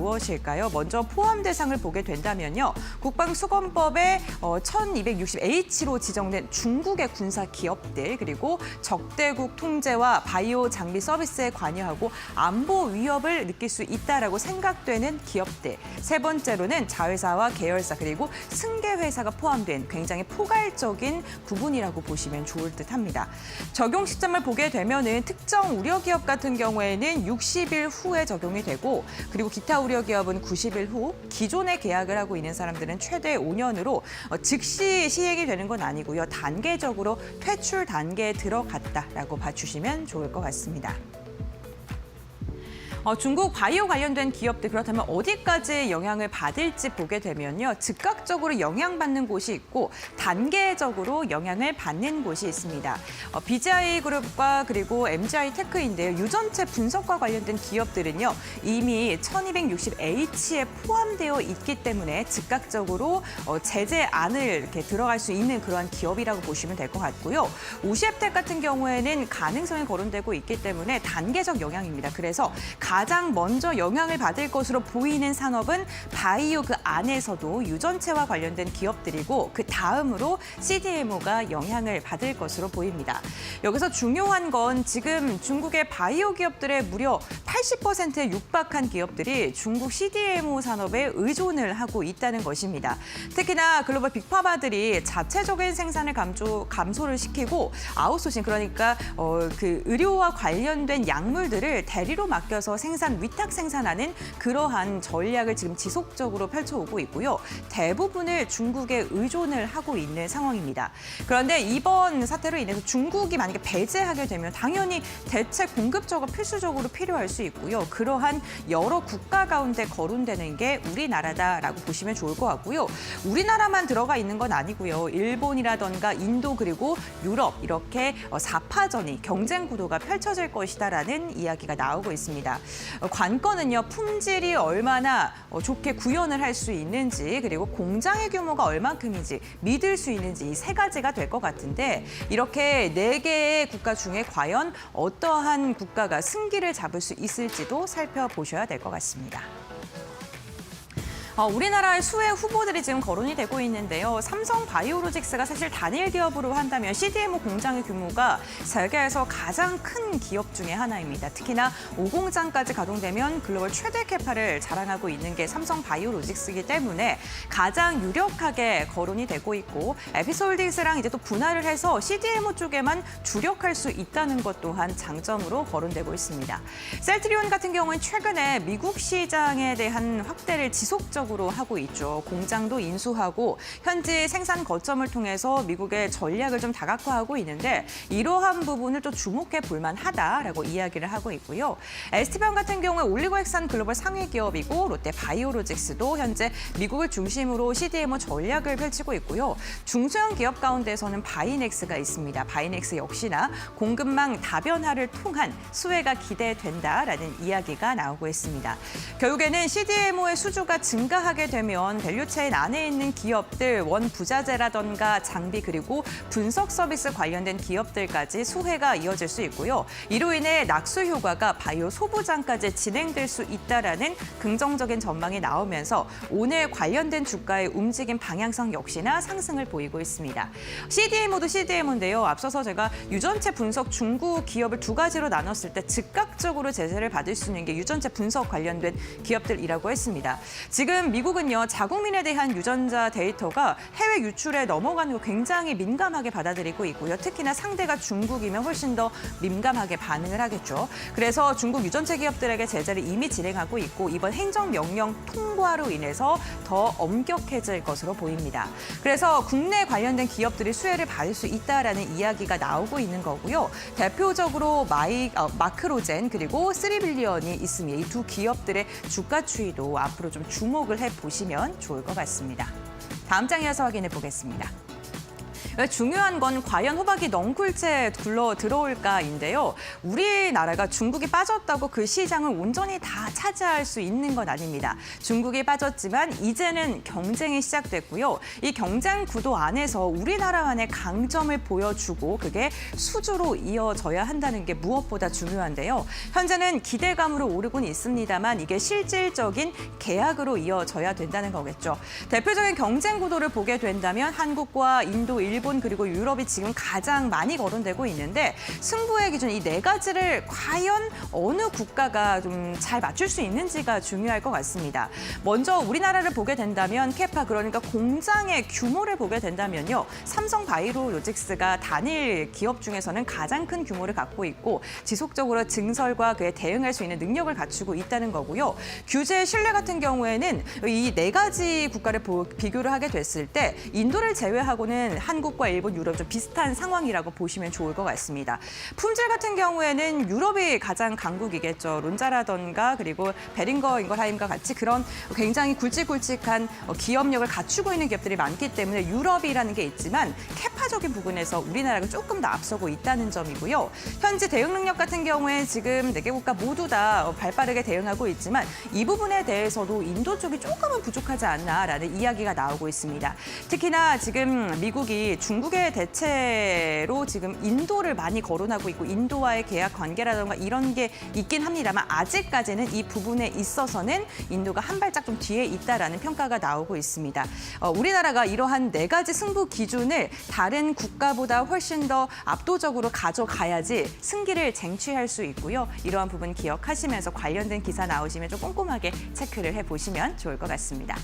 무엇일까요? 먼저 포함 대상을 보게 된다면요. 국방수권법에 1260H로 지정된 중국의 군사 기업들, 그리고 적대국 통제와 바이오 장비 서비스에 관여하고 안보 위협을 느낄 수 있다라고 생각되는 기업들. 세 번째로는 자회사와 계열사, 그리고 승계회사가 포함된 굉장히 포괄적인 구분이라고 보시면 좋을 듯합니다. 적용 시점을 보게 되면은 특정 우려 기업 같은 경우에는 60일 후에 적용이 되고, 그리고 기타 우려 기업은 90일 후, 기존에 계약을 하고 있는 사람들은 최대 5년으로 즉시 시행이 되는 건 아니고요. 단계적으로 퇴출 단계에 들어갔다라고 봐주시면 좋을 것 같습니다. 중국 바이오 관련된 기업들, 그렇다면 어디까지 영향을 받을지 보게 되면요. 즉각적으로 영향받는 곳이 있고 단계적으로 영향을 받는 곳이 있습니다. BGI 그룹과 그리고 MGI 테크인데요. 유전체 분석과 관련된 기업들은요. 이미 1260H에 포함되어 있기 때문에 즉각적으로 제재안을 이렇게 들어갈 수 있는 그러한 기업이라고 보시면 될 것 같고요. 우시앱텍 같은 경우에는 가능성이 거론되고 있기 때문에 단계적 영향입니다. 그래서 가장 먼저 영향을 받을 것으로 보이는 산업은 바이오 그 안에서도 유전체와 관련된 기업들이고, 그 다음으로 CDMO가 영향을 받을 것으로 보입니다. 여기서 중요한 건 지금 중국의 바이오 기업들의 무려 80%에 육박한 기업들이 중국 CDMO 산업에 의존을 하고 있다는 것입니다. 특히나 글로벌 빅파마들이 자체적인 생산을 감소를 시키고 아웃소싱, 그러니까 그 의료와 관련된 약물들을 대리로 맡겨서 위탁 생산하는 그러한 전략을 지금 지속적으로 펼쳐오고 있고요. 대부분을 중국에 의존을 하고 있는 상황입니다. 그런데 이번 사태로 인해서 중국이 만약에 배제하게 되면 당연히 대체 공급처가 필수적으로 필요할 수 있고요. 그러한 여러 국가 가운데 거론되는 게 우리나라다라고 보시면 좋을 것 같고요. 우리나라만 들어가 있는 건 아니고요. 일본이라던가 인도 그리고 유럽, 이렇게 4파전이 경쟁 구도가 펼쳐질 것이다라는 이야기가 나오고 있습니다. 관건은요, 품질이 얼마나 좋게 구현을 할 수 있는지, 그리고 공장의 규모가 얼만큼인지 믿을 수 있는지, 이 세 가지가 될 것 같은데, 이렇게 4개의 국가 중에 과연 어떠한 국가가 승기를 잡을 수 있을지도 살펴보셔야 될 것 같습니다. 우리나라의 수혜 후보들이 지금 거론이 되고 있는데요. 삼성 바이오로직스가 사실 단일 기업으로 한다면 CDMO 공장의 규모가 세계에서 가장 큰 기업 중에 하나입니다. 특히나 5공장까지 가동되면 글로벌 최대 캐파를 자랑하고 있는 게 삼성 바이오로직스이기 때문에 가장 유력하게 거론이 되고 있고, 에피솔딩스랑 이제 또 분할을 해서 CDMO 쪽에만 주력할 수 있다는 것 또한 장점으로 거론되고 있습니다. 셀트리온 같은 경우는 최근에 미국 시장에 대한 확대를 지속적으로 하고 있죠. 공장도 인수하고 현지 생산 거점을 통해서 미국의 전략을 좀 다각화하고 있는데, 이러한 부분을 또 주목해 볼 만하다라고 이야기를 하고 있고요. ST병 같은 경우에 올리고액산 글로벌 상위 기업이고, 롯데 바이오로직스도 현재 미국을 중심으로 CDMO 전략을 펼치고 있고요. 중소형 기업 가운데서는 바이넥스가 있습니다. 바이넥스 역시나 공급망 다변화를 통한 수혜가 기대된다라는 이야기가 나오고 있습니다. 결국에는 CDMO의 수주가 증가하게 되면 밸류체인 안에 있는 기업들, 원부자재라던가 장비 그리고 분석 서비스 관련된 기업들까지 수혜가 이어질 수 있고요. 이로 인해 낙수 효과가 바이오 소부장까지 진행될 수 있다라는 긍정적인 전망이 나오면서 오늘 관련된 주가의 움직임 방향성 역시나 상승을 보이고 있습니다. CDMO도 CDMO인데요. 앞서서 제가 유전체 분석 중국 기업을 두 가지로 나눴을 때 즉각적으로 제재를 받을 수 있는 게 유전체 분석 관련된 기업들이라고 했습니다. 지금 미국은요, 자국민에 대한 유전자 데이터가 해외 유출에 넘어가는 거 굉장히 민감하게 받아들이고 있고요. 특히나 상대가 중국이면 훨씬 더 민감하게 반응을 하겠죠. 그래서 중국 유전체 기업들에게 제재를 이미 진행하고 있고, 이번 행정명령 통과로 인해서 더 엄격해질 것으로 보입니다. 그래서 국내 관련된 기업들이 수혜를 받을 수 있다라는 이야기가 나오고 있는 거고요. 대표적으로 마크로젠 그리고 3빌리언이 있습니다. 이 두 기업들의 주가 추이도 앞으로 좀 주목을 해보시면 좋을 것 같습니다. 다음 장 이어서 확인해 보겠습니다. 중요한 건 과연 호박이 넝쿨째 굴러 들어올까인데요. 우리나라가 중국이 빠졌다고 그 시장을 온전히 다 차지할 수 있는 건 아닙니다. 중국이 빠졌지만 이제는 경쟁이 시작됐고요. 이 경쟁 구도 안에서 우리나라만의 강점을 보여주고 그게 수주로 이어져야 한다는 게 무엇보다 중요한데요. 현재는 기대감으로 오르곤 있습니다만 이게 실질적인 계약으로 이어져야 된다는 거겠죠. 대표적인 경쟁 구도를 보게 된다면 한국과 인도, 일본 그리고 유럽이 지금 가장 많이 거론되고 있는데 승부의 기준 이 네 가지를 과연 어느 국가가 좀 잘 맞출 수 있는지가 중요할 것 같습니다. 먼저 우리나라를 보게 된다면 캐파 그러니까 공장의 규모를 보게 된다면요. 삼성바이오로직스가 단일 기업 중에서는 가장 큰 규모를 갖고 있고 지속적으로 증설과 그에 대응할 수 있는 능력을 갖추고 있다는 거고요. 규제 신뢰 같은 경우에는 이 네 가지 국가를 비교를 하게 됐을 때 인도를 제외하고는 한국과 일본, 유럽 좀 비슷한 상황이라고 보시면 좋을 것 같습니다. 품질 같은 경우에는 유럽이 가장 강국이겠죠. 론자라던가 그리고 베링거 잉걸하임과 같이 그런 굉장히 굵직굵직한 기업력을 갖추고 있는 기업들이 많기 때문에 유럽이라는 게 있지만 캐파적인 부분에서 우리나라가 조금 더 앞서고 있다는 점이고요. 현재 대응 능력 같은 경우에 지금 4개 국가 모두 다 발빠르게 대응하고 있지만 이 부분에 대해서도 인도 쪽이 조금은 부족하지 않나라는 이야기가 나오고 있습니다. 특히나 지금 미국이 중국의 대체로 지금 인도를 많이 거론하고 있고 인도와의 계약 관계라든가 이런 게 있긴 합니다만 아직까지는 이 부분에 있어서는 인도가 한 발짝 좀 뒤에 있다라는 평가가 나오고 있습니다. 우리나라가 이러한 네 가지 승부 기준을 다른 국가보다 훨씬 더 압도적으로 가져가야지 승기를 쟁취할 수 있고요. 이러한 부분 기억하시면서 관련된 기사 나오시면 좀 꼼꼼하게 체크를 해보시면 좋을 것 같습니다.